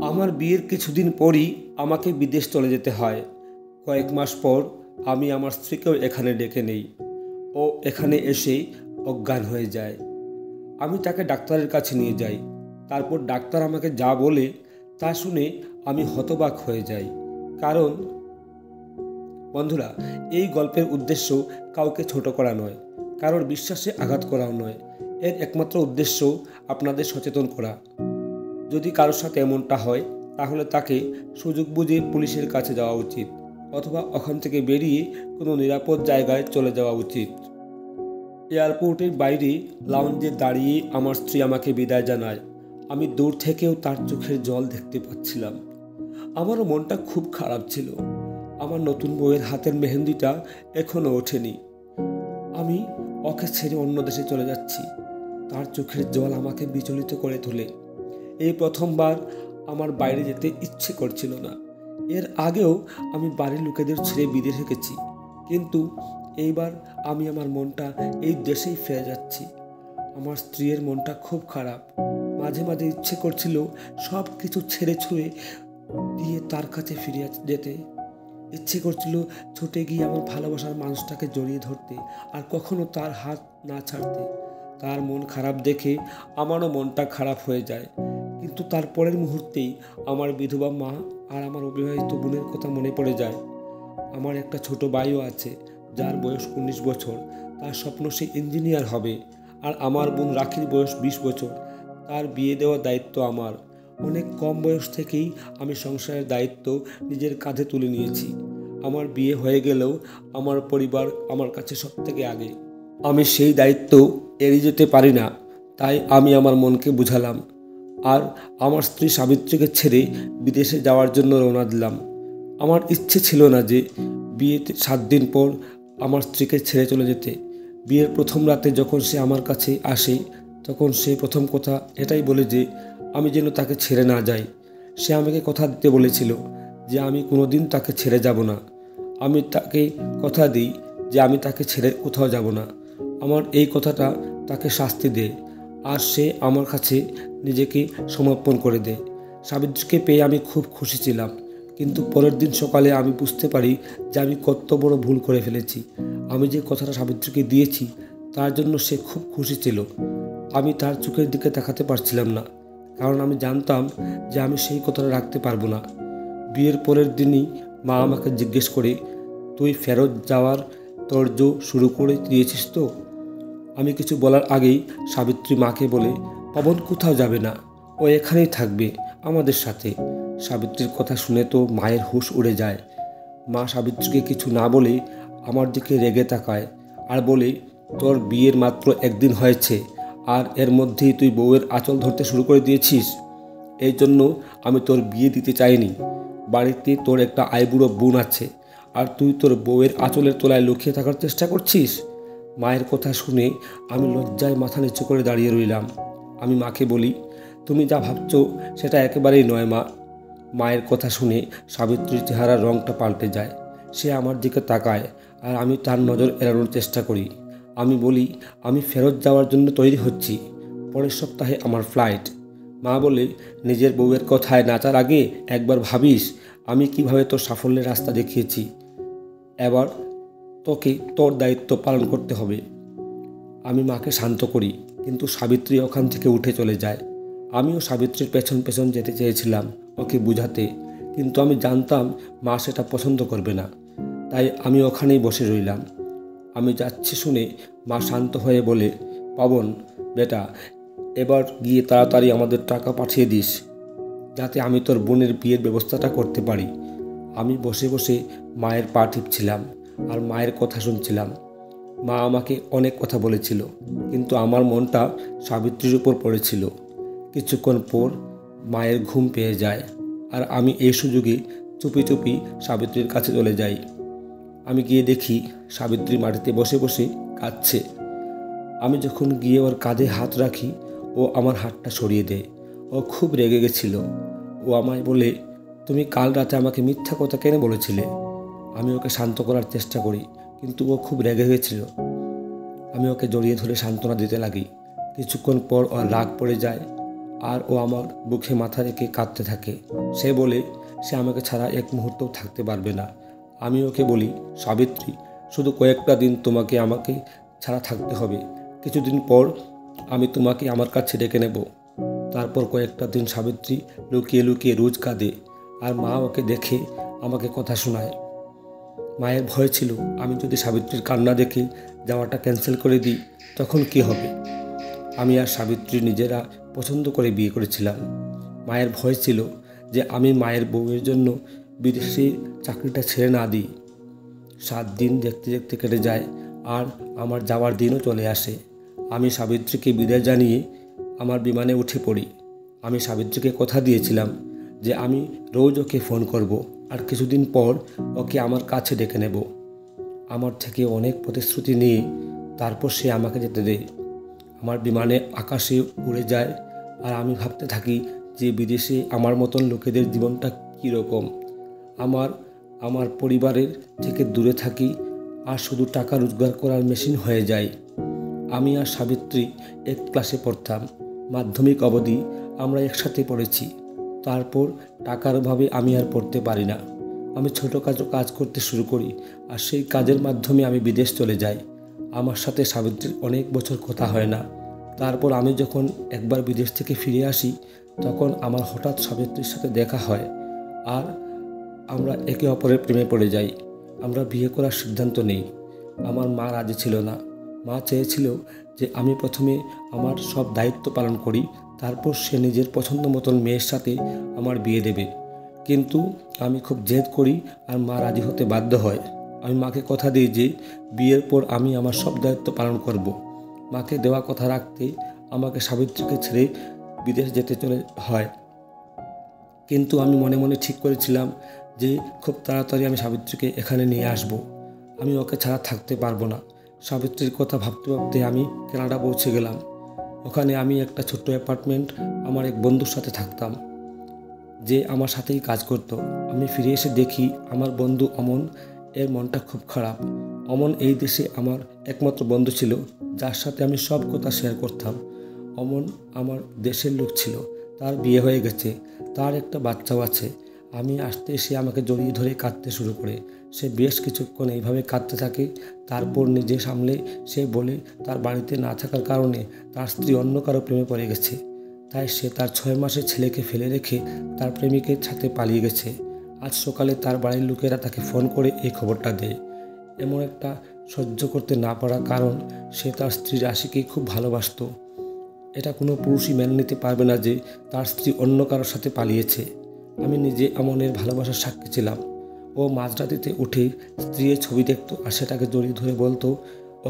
আমার বিয়ের কিছুদিন পরই আমাকে বিদেশ চলে যেতে হয়। কয়েক মাস পর আমি আমার স্ত্রীকেও এখানে ডেকে নেই। ও এখানে এসেই অজ্ঞান হয়ে যায়। আমি তাকে ডাক্তারের কাছে নিয়ে যাই। তারপর ডাক্তার আমাকে যা বলে তা শুনে আমি হতবাক হয়ে যাই। কারণ বন্ধুরা, এই গল্পের উদ্দেশ্য কাউকে ছোট করা নয়, কারোর বিশ্বাসে আঘাত করাও নয়। এর একমাত্র উদ্দেশ্য আপনাদের সচেতন করা। যদি কারোর সাথে এমনটা হয় তাহলে তাকে সুযোগ বুঝে পুলিশের কাছে যাওয়া উচিত, অথবা ওখান থেকে বেরিয়ে কোনো নিরাপদ জায়গায় চলে যাওয়া উচিত। এয়ারপোর্টের বাইরে লাউঞ্জে দাঁড়িয়ে আমার স্ত্রী আমাকে বিদায় জানায়। আমি দূর থেকেও তার চোখের জল দেখতে পাচ্ছিলাম। আমারও মনটা খুব খারাপ ছিল। আমার নতুন বউয়ের হাতের মেহেন্দিটা এখনও ওঠেনি। আমি ওকে ছেড়ে অন্য দেশে চলে যাচ্ছি। তার চোখের জল আমাকে বিচলিত করে তোলে। এই প্রথমবার আমার বাইরে যেতে ইচ্ছে করছিল না। এর আগেও আমি বাড়ির লোকেদের ছেড়ে বিদেশে গেছি, কিন্তু এইবার আমি আমার মনটা এই দেশেই ফিরে যাচ্ছি। আমার স্ত্রীর মনটা খুব খারাপ। মাঝে মাঝে ইচ্ছে করছিল সব কিছু ছেড়ে ছুঁড়ে দিয়ে তার কাছে ফিরে যেতে। ইচ্ছে করছিল ছুটে গিয়ে আমার ভালোবাসার মানুষটাকে জড়িয়ে ধরতে আর কখনো তার হাত না ছাড়তে। তার মন খারাপ দেখে আমারও মনটা খারাপ হয়ে যায়। কিন্তু তার পরের মুহূর্তেই আমার বিধবা মা আর আমার অবিবাহিত বোনের কথা মনে পড়ে যায়। আমার একটা ছোট ভাইও আছে, যার বয়স 19 বছর। তার স্বপ্ন সে ইঞ্জিনিয়ার হবে। আর আমার বোন রাখির বয়স 20 বছর। তার বিয়ে দেওয়ার দায়িত্ব আমার। অনেক কম বয়স থেকেই আমি সংসারের দায়িত্ব নিজের কাঁধে তুলে নিয়েছি। আমার বিয়ে হয়ে গেলেও আমার পরিবার আমার কাছে সব থেকে আগে। আমি সেই দায়িত্ব এড়িয়ে যেতে পারি না। তাই আমি আমার মনকে বুঝালাম আর আমার স্ত্রী সাবিত্রীকে ছেড়ে বিদেশে যাওয়ার জন্য রওনা দিলাম। আমার ইচ্ছে ছিল না যে বিয়েতে 7 দিন পর আমার স্ত্রীকে ছেড়ে চলে যেতে। বিয়ের প্রথম রাতে যখন সে আমার কাছে আসে, তখন সে প্রথম কথা এটাই বলে যে আমি যেন তাকে ছেড়ে না যাই। সে আমাকে কথা দিতে বলেছিল যে আমি কোনোদিন তাকে ছেড়ে যাব না। আমি তাকে কথা দিই যে আমি তাকে ছেড়ে কোথাও যাব না। আমার এই কথাটা তাকে শাস্তি দেয় আর সে আমার কাছে নিজেকে সমর্পণ করে দেয়। সাবিত্রীকে পেয়ে আমি খুব খুশি ছিলাম, কিন্তু পরের দিন সকালে আমি বুঝতে পারি যে আমি কত বড় ভুল করে ফেলেছি। আমি যে কথাটা সাবিত্রীকে দিয়েছি তার জন্য সে খুব খুশি ছিল। আমি তার চোখের দিকে তাকাতে পারছিলাম না, কারণ আমি জানতাম যে আমি সেই কথাটা রাখতে পারবো না। বিয়ের পরের দিনই মা আমাকে জিজ্ঞেস করে, তুই ফেরত যাওয়ার তোড়জোড় শুরু করে দিয়েছিস তো? আমি কিছু বলার আগেই সাবিত্রী মাকে বলে, পবন কোথাও যাবে না, ও এখানেই থাকবে আমাদের সাথে। সাবিত্রীর কথা শুনে তো মায়ের হুঁশ উড়ে যায়। মা সাবিত্রীকে কিছু না বলে আমার দিকে রেগে তাকায় আর বলে, তোর বিয়ের মাত্র 1 দিন হয়েছে আর এর মধ্যেই তুই বউয়ের আঁচল ধরতে শুরু করে দিয়েছিস। এই জন্য আমি তোর বিয়ে দিতে চাইনি। বাড়িতে তোর একটা আইবুড়ো বোন আছে আর তুই তোর বউয়ের আঁচলের তলায় লুকিয়ে থাকার চেষ্টা করছিস। মায়ের কথা শুনে আমি লজ্জায় মাথা নিচু করে দাঁড়িয়ে রইলাম। আমি মাকে বলি, তুমি যা ভাবছো সেটা একেবারেই নয় মা। মায়ের কথা শুনে সাবিত্রীর চেহারার রঙটা পাল্টে যায়। সে আমার দিকে তাকায় আর আমি তার নজর এড়ানোর চেষ্টা করি। আমি বলি, আমি ফেরত যাওয়ার জন্য তৈরি হচ্ছি, পরের সপ্তাহে আমার ফ্লাইট। মা বলে, নিজের বউয়ের কথায় নাচার আগে একবার ভাবিস আমি কিভাবে তোর সাফল্যের রাস্তা দেখিয়েছি। এবার তোকে তোর দায়িত্ব পালন করতে হবে। আমি মাকে শান্ত করি, কিন্তু সাবিত্রী ওখান থেকে উঠে চলে যায়। আমিও সাবিত্রীর পেছন পেছন যেতে চেয়েছিলাম ওকে বুঝাতে, কিন্তু আমি জানতাম মা সেটা পছন্দ করবে না। তাই আমি ওখানেই বসে রইলাম। আমি যাচ্ছি শুনে মা শান্ত হয়ে বলে, পবন বেটা, এবার গিয়ে তাড়াতাড়ি আমাদের টাকা পাঠিয়ে দিস, যাতে আমি তোর বোনের বিয়ের ব্যবস্থাটা করতে পারি। আমি বসে বসে মায়ের পা টিপছিলাম আর মায়ের কথা শুনছিলাম। মা আমাকে অনেক কথা বলেছিল, কিন্তু আমার মনটা সাবিত্রীর উপর পড়েছিল। কিছুক্ষণ পর মায়ের ঘুম পেয়ে যায় আর আমি এই সুযোগে চুপি চুপি সাবিত্রীর কাছে চলে যাই। আমি গিয়ে দেখি সাবিত্রী মাটিতে বসে বসে কাঁদছে। আমি যখন গিয়ে ওর কাঁধে হাত রাখি, ও আমার হাতটা সরিয়ে দেয়। ও খুব রেগে গেছিল। ও আমায় বলে, তুমি কাল রাতে আমাকে মিথ্যা কথা কেন বলেছিলে? আমি ওকে শান্ত করার চেষ্টা করি, কিন্তু ও খুব রেগে গেছিল। আমি ওকে জড়িয়ে ধরে সান্ত্বনা দিতে লাগি। কিছুক্ষণ পর ওর রাগ পড়ে যায় আর ও আমার বুকে মাথা রেখে কাঁদতে থাকে। সে বলে সে আমাকে ছাড়া এক মুহূর্তও থাকতে পারবে না। আমি ওকে বলি, সাবিত্রী, শুধু কয়েকটা দিন তোমাকে আমাকে ছাড়া থাকতে হবে। কিছুদিন পর আমি তোমাকে আমার কাছে ডেকে নেব। তারপর কয়েকটা দিন সাবিত্রী লুকিয়ে লুকিয়ে রোজ কাঁদে, আর মা ওকে দেখে আমাকে কথা শোনায়। মায়ের ভয় ছিল আমি যদি সাবিত্রীর কান্না দেখে যাওয়াটা ক্যান্সেল করে দিই তখন কি হবে। আমি আর সাবিত্রী নিজেরা পছন্দ করে বিয়ে করেছিলাম। মায়ের ভয় ছিল যে আমি মায়ের বউয়ের জন্য বিদেশে চাকরিটা ছেড়ে না দিই। 7 দিন দেখতে দেখতে কেটে যায়, আর আমার যাওয়ার দিনও চলে আসে। আমি সাবিত্রীকে বিদায় জানিয়ে আমার বিমানে উঠে পড়ি। আমি সাবিত্রীকে কথা দিয়েছিলাম যে আমি রোজ ওকে ফোন করব, আর কিছুদিন পর ওকে আমার কাছে ডেকে নেব। আমার থেকে অনেক প্রতিশ্রুতি নিয়ে তারপর সে আমাকে যেতে দেয়। আমার বিমানে আকাশে উড়ে যায়, আর আমি ভাবতে থাকি যে বিদেশে আমার মতন লোকেদের জীবনটা কীরকম। আমার পরিবারের থেকে দূরে থাকি, আর শুধু টাকা রোজগার করার মেশিন হয়ে যায়। আমি আর সাবিত্রী এক ক্লাসে পড়তাম। মাধ্যমিক অবধি আমরা একসাথে পড়েছি। তারপর টাকার অভাবে আমি আর পড়তে পারি না। আমি ছোটোখাটো কাজ করতে শুরু করি, আর সেই কাজের মাধ্যমে আমি বিদেশ চলে যাই। আমার সাথে সাবিত্রীর অনেক বছর কথা হয় না। তারপর আমি যখন একবার বিদেশ থেকে ফিরে আসি তখন আমার হঠাৎ সাবিত্রীর সাথে দেখা হয়, আর আমরা একে অপরের প্রেমে পড়ে যাই। আমরা বিয়ে করার সিদ্ধান্ত নেই। আমার মা রাজি ছিল না। মা চেয়েছিল যে আমি প্রথমে আমার সব দায়িত্ব পালন করি, তারপর সে নিজের পছন্দ মতন মেয়ের সাথে আমার বিয়ে দেবে। কিন্তু আমি খুব জেদ করি, আর মা রাজি হতে বাধ্য হয়। আমি মাকে কথা দিই যে বিয়ের পর আমি আমার সব দায়িত্ব পালন করব। মাকে দেওয়া কথা রাখতে আমাকে সাবিত্রীকে ছেড়ে বিদেশ যেতে চলে হয়। কিন্তু আমি মনে মনে ঠিক করেছিলাম যে খুব তাড়াতাড়ি আমি সাবিত্রীকে এখানে নিয়ে আসব। আমি ওকে ছাড়া থাকতে পারবো না। সাবিত্রীর কথা ভাবতে ভাবতে আমি কানাডা পৌঁছে গেলাম। ওখানে আমি একটা ছোট্ট অ্যাপার্টমেন্ট আমার এক বন্ধুর সাথে থাকতাম, যে আমার সাথেই কাজ করত। আমি ফিরে এসে দেখি আমার বন্ধু অমন এর মনটা খুব খারাপ। অমন এই দেশে আমার একমাত্র বন্ধু ছিল, যার সাথে আমি সব কথা শেয়ার করতাম। অমন আমার দেশের লোক ছিল। তার বিয়ে হয়ে গেছে, তার একটা বাচ্চাও আছে। আমি আসতে সে আমাকে জড়িয়ে ধরে কাঁদতে শুরু করে। সে বেশ কিছুক্ষণ এইভাবে কাঁদতে থাকে। তারপর নিজে সামলে সে বলে তার বাড়িতে না থাকার কারণে তার স্ত্রী অন্য কারো প্রেমে পড়ে গেছে, তাই সে তার 6 মাসের ছেলেকে ফেলে রেখে তার প্রেমিকের সাথে পালিয়ে গেছে। আজ সকালে তার বাড়ির লোকেরা তাকে ফোন করে এই খবরটা দেয়। এমন একটা সহ্য করতে না পারার কারণ সে তার স্ত্রীর আশিকে খুব ভালোবাসত। এটা কোনো পুরুষই মেনে নিতে পারবে না যে তার স্ত্রী অন্য কারোর সাথে পালিয়েছে। আমি নিজে আমনের ভালোবাসার সাক্ষী ছিলাম। ও মাঝরাতিতে উঠে স্ত্রীর ছবি দেখত, আর সেটাকে জড়িয়ে ধরে বলতো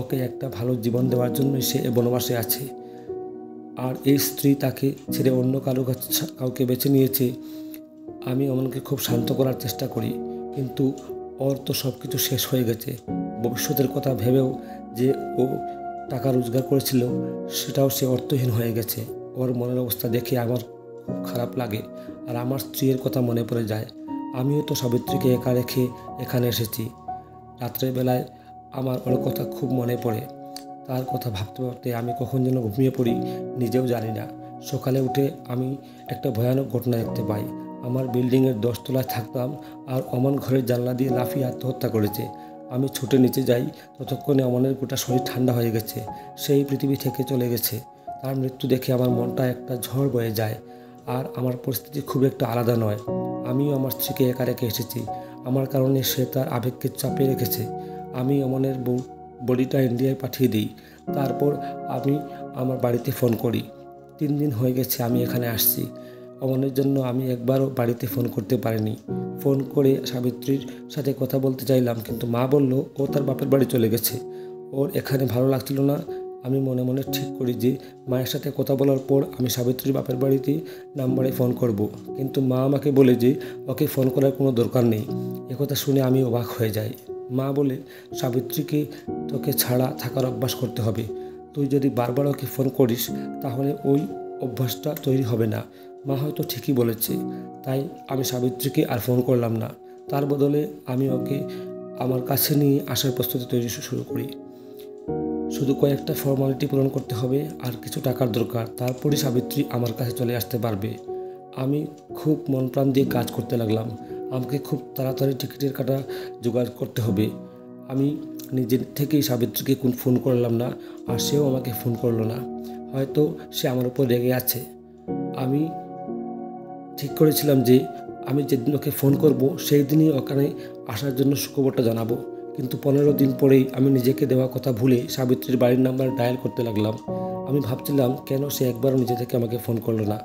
ওকে একটা ভালো জীবন দেওয়ার জন্যই সে বনবাসে আছে, আর এই স্ত্রী তাকে ছেড়ে অন্য কাউকে বেছে নিয়েছে। আমি অমনকে খুব শান্ত করার চেষ্টা করি, কিন্তু ওর তো সব কিছু শেষ হয়ে গেছে। ভবিষ্যতের কথা ভেবেও যে ও টাকা রোজগার করেছিল সেটাও সে অর্থহীন হয়ে গেছে। ওর মনের অবস্থা দেখে আমার খুব খারাপ লাগে, আর আমার স্ত্রীর কথা মনে পড়ে যায়। আমিও তো সাবিত্রীকে একা রেখে এখানে এসেছি। রাত্রের বেলায় আমার ওর কথা খুব মনে পড়ে। তার কথা ভাবতে ভাবতে আমি কখন যেন ঘুমিয়ে পড়ি নিজেও জানি না। সকালে উঠে আমি একটা ভয়ানক ঘটনা দেখতে পাই। আমার বিল্ডিংয়ের 10 তলায় থাকতাম, আর অমন ঘরের জানলা দিয়ে লাফিয়ে আত্মহত্যা করেছে। আমি ছুটে নিচে যাই, ততক্ষণে অমনের গোটা শরীর ঠান্ডা হয়ে গেছে। সেই পৃথিবী থেকে চলে গেছে। তার মৃত্যু দেখে আমার মনটা একটা ঝড় বয়ে যায়। আর আমার পরিস্থিতি খুব একটা আলাদা নয়। আমিও আমার স্ত্রীকে একা রেখে এসেছি। আমার কারণে সে তার আবেগকে চাপে রেখেছে। আমি অমনের বডিটা ইন্ডিয়ায় পাঠিয়ে দিই। তারপর আমি আমার বাড়িতে ফোন করি। 3 দিন হয়ে গেছে আমি এখানে আসছি। অমনের জন্য আমি একবারও বাড়িতে ফোন করতে পারিনি। ফোন করে সাবিত্রীর সাথে কথা বলতে চাইলাম, কিন্তু মা বলল ও তার বাপের বাড়ি চলে গেছে, ওর এখানে ভালো লাগছিল না। আমি মনে মনে ঠিক করি যে মায়ের সাথে কথা বলার পর আমি সাবিত্রীর বাপের বাড়িতে নাম্বারে ফোন করব, কিন্তু মা আমাকে বলে যে ওকে ফোন করার কোনো দরকার নেই। একথা শুনে আমি অবাক হয়ে যাই। মা বলে, সাবিত্রীকে তোকে ছাড়া থাকার অভ্যাস করতে হবে। তুই যদি বারবার ওকে ফোন করিস তাহলে ওই অভ্যাসটা তৈরি হবে না। মা হয়তো ঠিকই বলেছে। তাই আমি সাবিত্রীকে আর ফোন করলাম না। তার বদলে আমি ওকে আমার কাছে নিয়ে আসার প্রস্তুতি তৈরি শুরু করি। শুধু কয়েকটা ফর্মালিটি পূরণ করতে হবে আর কিছু টাকার দরকার, তারপরই সাবিত্রী আমার কাছে চলে আসতে পারবে। আমি খুব মন প্রাণ দিয়ে কাজ করতে লাগলাম। আমাকে খুব তাড়াতাড়ি টিকিটের কাটা জোগাড় করতে হবে। আমি নিজের থেকেই সাবিত্রীকে ফোন করলাম না, আর সেও আমাকে ফোন করলো না। হয়তো সে আমার উপর রেগে আছে। আমি ঠিক করেছিলাম যে আমি যেদিন ওকে ফোন করব সেই দিনই ওখানে আসার জন্য সুখবরটা জানাবো। কিন্তু 15 দিন পরেই আমি নিজেকে দেওয়া কথা ভুলে সাবিত্রীর বাড়ির নাম্বার ডায়াল করতে লাগলাম। আমি ভাবছিলাম কেন সে একবারও নিজে থেকে আমাকে ফোন করলো না।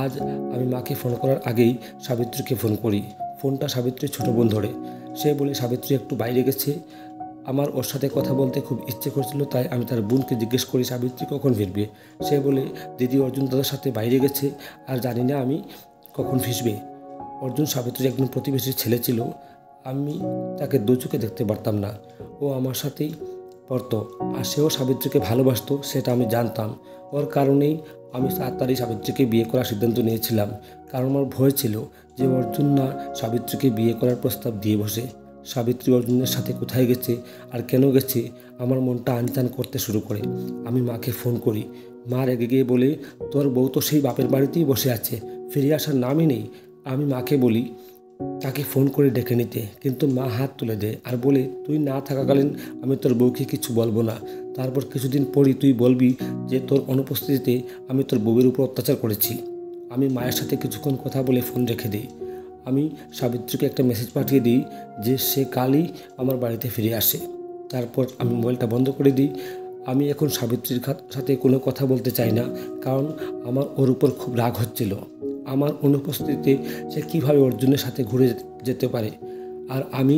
আজ আমি মাকে ফোন করার আগেই সাবিত্রীকে ফোন করি। ফোনটা সাবিত্রীর ছোটো বোন ধরে। সে বলে সাবিত্রী একটু বাইরে গেছে। আমার ওর সাথে কথা বলতে খুব ইচ্ছে করছিল, তাই আমি তার বোনকে জিজ্ঞেস করি সাবিত্রী কখন ফিরবে। সে বলে দিদি অর্জুন দাদার সাথে বাইরে গেছে, আর জানি না আমি কখন ফিরবে। অর্জুন সাবিত্রীর একজন প্রতিবেশীর ছেলে ছিল। আমি তাকে দু চোখে দেখতে পারতাম না। ও আমার সাথেই পড়তো, আর সেও সাবিত্রীকে ভালোবাসতো, সেটা আমি জানতাম। ওর কারণেই আমি তাড়াতাড়ি সাবিত্রীকে বিয়ে করার সিদ্ধান্ত নিয়েছিলাম, কারণ আমার ভয় ছিল যে অর্জুন না সাবিত্রীকে বিয়ে করার প্রস্তাব দিয়ে বসে। সাবিত্রী অর্জুনের সাথে কোথায় গেছে আর কেন গেছে, আমার মনটা আনচান করতে শুরু করে। আমি মাকে ফোন করি। মা রেগে গিয়ে বলে, তোর বউ তো সেই বাপের বাড়িতেই বসে আছে, ফিরে আসার নামই নেই। আমি মাকে বলি তাকে ফোন করে ডেকে নিতে, কিন্তু মা হাত তুলে দেয় আর বলে, তুই না থাকাকালীন আমি তোর বউকে কিছু বলবো না। তারপর কিছুদিন পরই তুই বলবি যে তোর অনুপস্থিতিতে আমি তোর বউয়ের উপর অত্যাচার করেছি। আমি মায়ের সাথে কিছুক্ষণ কথা বলে ফোন রেখে দিই। আমি সাবিত্রীকে একটা মেসেজ পাঠিয়ে দিই যে সে কালই আমার বাড়িতে ফিরে আসে। তারপর আমি মোবাইলটা বন্ধ করে দিই। আমি এখন সাবিত্রীর সাথে কোনো কথা বলতে চাই না, কারণ আমার ওর উপর খুব রাগ হচ্ছিল। আমার অনুপস্থিতিতে সে কীভাবে অর্জুনের সাথে ঘুরে যেতে পারে, আর আমি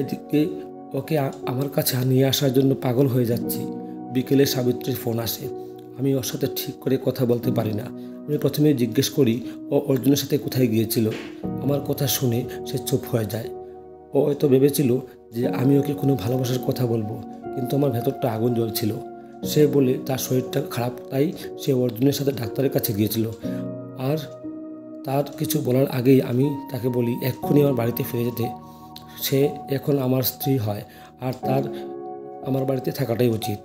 এদিকে ওকে আমার কাছে নিয়ে আসার জন্য পাগল হয়ে যাচ্ছি। বিকেলে সাবিত্রীর ফোন আসে। আমি ওর সাথে ঠিক করে কথা বলতে পারি না। আমি প্রথমে জিজ্ঞেস করি ও অর্জুনের সাথে কোথায় গিয়েছিল। আমার কথা শুনে সে চুপ হয়ে যায়। ও হয়তো ভেবেছিল যে আমি ওকে কোনো ভালোবাসার কথা বলবো, কিন্তু আমার ভেতরটা আগুন জ্বলছিল। সে বলে তার শরীরটা খারাপ, তাই সে অর্জুনের সাথে ডাক্তারের কাছে গিয়েছিল। আর তার কিছু বলার আগেই আমি তাকে বলি এক্ষুনি আমার বাড়িতে ফিরে যেতে। সে এখন আমার স্ত্রী হয়, আর তার আমার বাড়িতে থাকাটাই উচিত।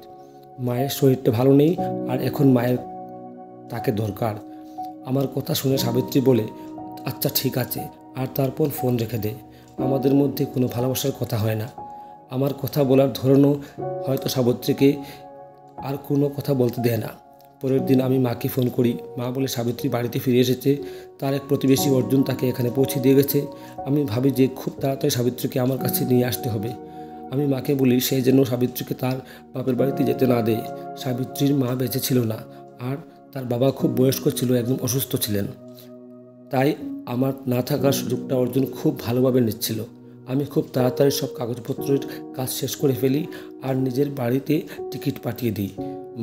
মায়ের শরীরটা ভালো নেই, আর এখন মায়ের তাকে দরকার। আমার কথা শুনে সাবিত্রী বলে, আচ্ছা ঠিক আছে, আর তারপর ফোন রেখে দেয়। আমাদের মধ্যে কোনো ভালোবাসার কথা হয় না। আমার কথা বলার ধরনও হয়তো সাবিত্রীকে আর কোনো কথা বলতে দেয় না। পরের দিন আমি মাকে ফোন করি। মা বলে সাবিত্রী বাড়িতে ফিরে এসেছে, তার এক প্রতিবেশী অর্জুন তাকে এখানে পৌঁছে দিয়ে গেছে। আমি ভাবি যে খুব তাড়াতাড়ি সাবিত্রীকে আমার কাছে নিয়ে আসতে হবে। আমি মাকে বলি সে যেন সাবিত্রীকে তার বাপের বাড়িতে যেতে না দেয়। সাবিত্রীর মা বেঁচে ছিল না, আর তার বাবা খুব বয়স্ক ছিল, একদম অসুস্থ ছিলেন। তাই আমার না থাকার সুযোগটা অর্জুন খুব ভালোভাবে নিচ্ছিল। আমি খুব তাড়াতাড়ি সব কাগজপত্রের কাজ শেষ করে ফেলি আর নিজের বাড়িতে টিকিট পাঠিয়ে দিই।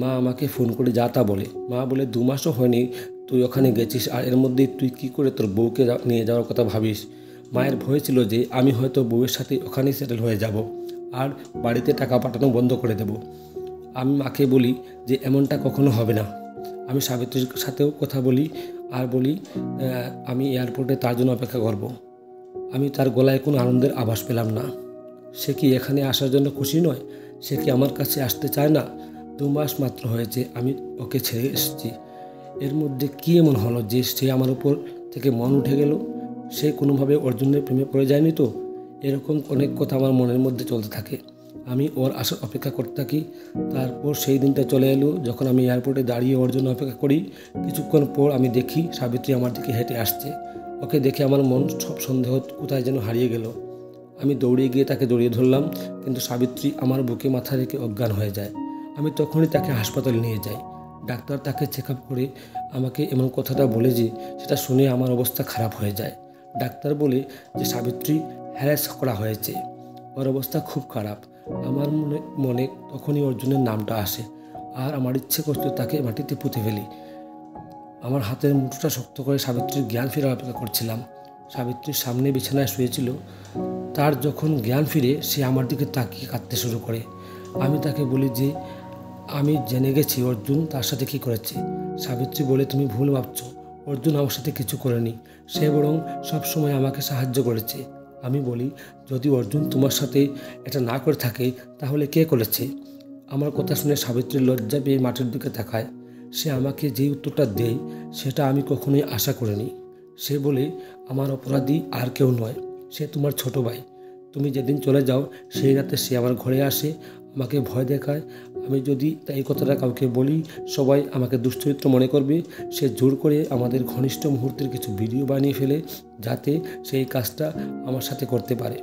মা আমাকে ফোন করে যা তা বলে। মা বলে 2 মাসও হয়নি তুই ওখানে গেছিস, আর এর মধ্যেই তুই কী করে তোর বউকে নিয়ে যাওয়ার কথা ভাবিস। মায়ের ভয় ছিল যে আমি হয়তো বউয়ের সাথে ওখানেই সেটেল হয়ে যাব আর বাড়িতে টাকা পাঠানো বন্ধ করে দেব। আমি মাকে বলি যে এমনটা কখনো হবে না। আমি সাবিত্রীর সাথেও কথা বলি আর বলি আমি এয়ারপোর্টে তার জন্য অপেক্ষা করব। আমি তার গলায় কোনো আনন্দের আভাস পেলাম না। সে কি এখানে আসার জন্য খুশি নয়? সে কি আমার কাছে আসতে চায় না? 2 মাস মাত্র হয়েছে আমি ওকে ছেড়ে এসেছি। এর মধ্যে কী এমন হলো যে সে আমার উপর থেকে মন উঠে গেল? সে কোনোভাবে অর্জুনের প্রেমে পড়ে যায়নি তো? এরকম অনেক কথা আমার মনের মধ্যে চলতে থাকে। আমি ওর আসার অপেক্ষা করতে থাকি। তারপর সেই দিনটা চলে এলো যখন আমি এয়ারপোর্টে দাঁড়িয়ে ওর জন্য অপেক্ষা করি। কিছুক্ষণ পর আমি দেখি সাবিত্রী আমার দিকে হেঁটে আসছে। ওকে দেখে আমার মন সব সন্দেহ কোথায় যেন হারিয়ে গেল। আমি দৌড়ে গিয়ে তাকে জড়িয়ে ধরলাম, কিন্তু সাবিত্রী আমার বুকে মাথা রেখে অজ্ঞান হয়ে যায়। আমি তখনই তাকে হাসপাতালে নিয়ে যাই। ডাক্তার তাকে চেক আপ করে আমাকে এমন কথাটা বলে যে সেটা শুনে আমার অবস্থা খারাপ হয়ে যায়। ডাক্তার বলে যে সাবিত্রী হ্যারাস করা হয়েছে, ওর অবস্থা খুব খারাপ। আমার মনে তখনই অর্জুনের নামটা আসে, আর আমার ইচ্ছে করছে তাকে মাটিতে পুঁতে ফেলি। আমার হাতের মুঠোটা শক্ত করে সাবিত্রীর জ্ঞান ফেরার অপেক্ষা করছিলাম। সাবিত্রীর সামনে বিছানায় শুয়েছিল। তার যখন জ্ঞান ফিরে সে আমার দিকে তাকিয়ে কাঁদতে শুরু করে। আমি তাকে বলি যে আমি জেনে গেছি অর্জুন তার সাথে কী করেছে। সাবিত্রী বলে, তুমি ভুল ভাবছো, অর্জুন আমার সাথে কিছু করেনি, সে বরং সবসময় আমাকে সাহায্য করেছে। আমি বলি, যদি অর্জুন তোমার সাথে এটা না করে থাকে তাহলে কে করেছে? আমার কথা শুনে সাবিত্রী লজ্জা পেয়ে মাটির দিকে তাকায়। সে আমাকে যেই উত্তরটা দেয় সেটা আমি কখনোই আশা করিনি। সে বলে, আমার অপরাধী আর কেউ নয়, সে তোমার ছোট ভাই। তুমি যেদিন চলে যাও সেই রাতে সে আমার ঘরে আসে, আমাকে ভয় দেখায়। আমি যদি এই কথাটা কাউকে বলি সবাই আমাকে দুশ্চরিত্র মনে করবে। সে জোর করে আমাদের ঘনিষ্ঠ মুহূর্তের কিছু ভিডিও বানিয়ে ফেলে যাতে সেই কাজটা আমার সাথে করতে পারে।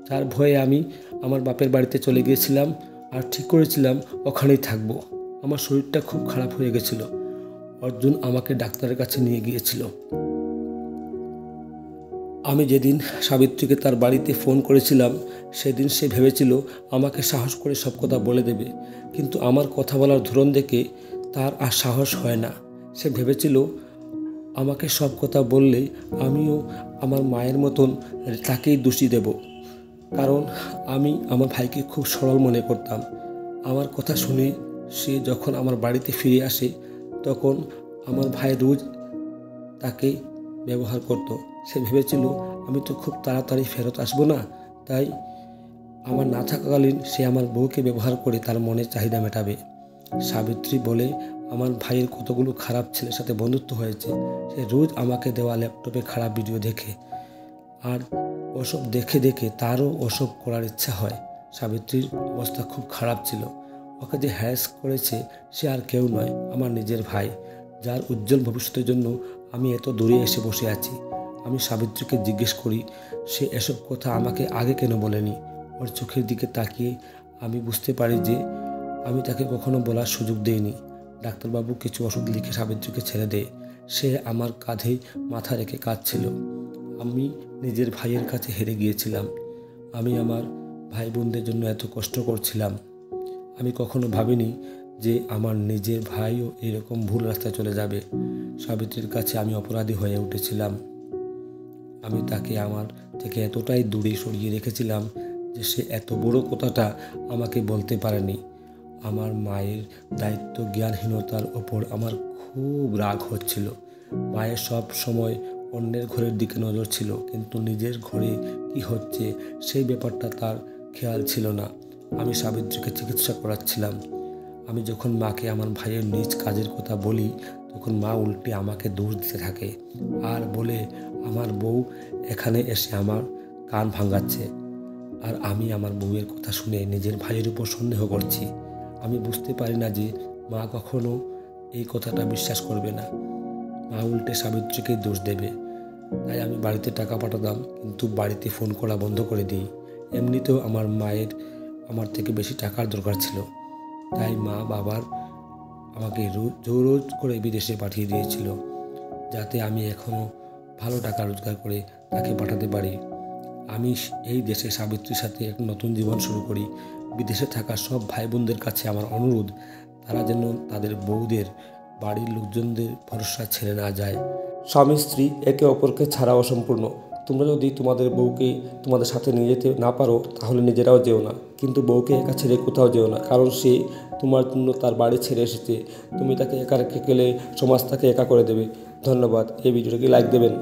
তার ভয়ে আমি আমার বাপের বাড়িতে চলে গিয়েছিলাম আর ঠিক করেছিলাম ওখানেই থাকবো। আমার শরীরটা খুব খারাপ হয়ে গেছিল। অর্জুন আমাকে ডাক্তারের কাছে নিয়ে গিয়েছিল। আমি যেদিন সাবিত্রীকে তার বাড়িতে ফোন করেছিলাম সেদিন সে ভেবেছিল আমাকে সাহস করে সব কথা বলে দেবে, কিন্তু আমার কথা বলার ধরন দেখে তার আর সাহস হয় না। সে ভেবেছিল আমাকে সব কথা বললে আমিও আমার মায়ের মতন তাকেই দোষী দেব, কারণ আমি আমার ভাইকে খুব সরল মনে করতাম। আমার কথা শুনে সে যখন আমার বাড়িতে ফিরে আসে তখন আমার ভাই রোজ তাকে ব্যবহার করত। সে ভেবেছিল আমি তো খুব তাড়াতাড়ি ফেরত আসবো না, তাই আমার না থাকাকালীন সে আমার বউকে ব্যবহার করে তার মনের চাহিদা মেটাবে। সাবিত্রী বলে আমার ভাইয়ের কতগুলো খারাপ ছেলের সাথে বন্ধুত্ব হয়েছে। সে রোজ আমাকে দেওয়া ল্যাপটপে খারাপ ভিডিও দেখে, আর ওসব দেখে দেখে তারও ওসব করার ইচ্ছা হয়। সাবিত্রীর অবস্থা খুব খারাপ ছিল। ওকে যে হ্যারাস করেছে সে আর কেউ নয়, আমার নিজের ভাই, যার উজ্জ্বল ভবিষ্যতের জন্য আমি এত দূরে এসে বসে আছি। আমি সাবিত্রীকে জিজ্ঞেস করি সে এসব কথা আমাকে আগে কেন বলেনি। ওর চোখের দিকে তাকিয়ে আমি বুঝতে পারি যে আমি তাকে কখনো বলার সুযোগ দেইনি। ডাক্তারবাবু কিছু ওষুধ লিখে সাবিত্রীকে ছেড়ে দেয়। সে আমার কাঁধে মাথা রেখে কাঁদছিল। আমি নিজের ভাইয়ের কাছে হেরে গিয়েছিলাম। আমি আমার ভাই বোনদের জন্য এত কষ্ট করছিলাম। আমি কখনো ভাবিনি যে আমার নিজের ভাইও এরকম ভুল রাস্তায় চলে যাবে। সাবিত্রীর কাছে আমি অপরাধী হয়ে উঠেছিলাম। আমি তাকে আমার থেকে এতটাই দূরে সরিয়ে রেখেছিলাম যে সে এত বড় কথাটা আমাকে বলতে পারেনি। আমার মায়ের দায়িত্ব জ্ঞানহীনতার ওপর আমার খুব রাগ হচ্ছিল। মায়ের সব সময় অন্যের ঘরের দিকে নজর ছিল, কিন্তু নিজের ঘরে কি হচ্ছে সেই ব্যাপারটা তার খেয়াল ছিল না। আমি সাবিত্রীকে চিকিৎসা করাচ্ছিলাম। আমি যখন মাকে আমার ভাইয়ের নিজ কাজের কথা বলি তখন মা উল্টে আমাকে দোষ দিতে থাকে আর বলে আমার বউ এখানে এসে আমার কান ভাঙাচ্ছে। আর আমি আমার বউয়ের কথা শুনে নিজের ভাইয়ের উপর সন্দেহ করছি। আমি বুঝতে পারি না যে মা কখনো এই কথাটা বিশ্বাস করবে না। মা উল্টে সাবিত্রীকে দোষ দেবে। তাই আমি বাড়িতে টাকা পাঠাতাম, কিন্তু বাড়িতে ফোন করা বন্ধ করে দিই। এমনিতেও আমার মায়ের আমার থেকে বেশি টাকার দরকার ছিল, তাই মা বাবার আমাকে রোজ করে বিদেশে পাঠিয়ে দিয়েছিল, যাতে আমি এখনও ভালো টাকা রোজগার করে তাকে পাঠাতে পারি। আমি এই দেশে সাবিত্রীর সাথে এক নতুন জীবন শুরু করি। বিদেশে থাকা সব ভাই বোনদের কাছে আমার অনুরোধ, তারা যেন তাদের বউদের বাড়ির লোকজনদের ভরসা ছেড়ে না যায়। স্বামী স্ত্রী একে অপরকে ছাড়া অসম্পূর্ণ। তোমরা যদি তোমাদের বউকে তোমাদের সাথে নিয়ে যেতে না পারো তাহলে নিজেরাও যেও না, কিন্তু বউকে একা ছেড়ে কোথাও যেও না, কারণ সে তোমার জন্য তার বাড়ি ছেড়ে এসেছে। তুমি তাকে একা রেখে গেলে সমাজ তাকে একা করে দেবে। ধন্যবাদ। এই ভিডিওটাকে লাইক দেবেন।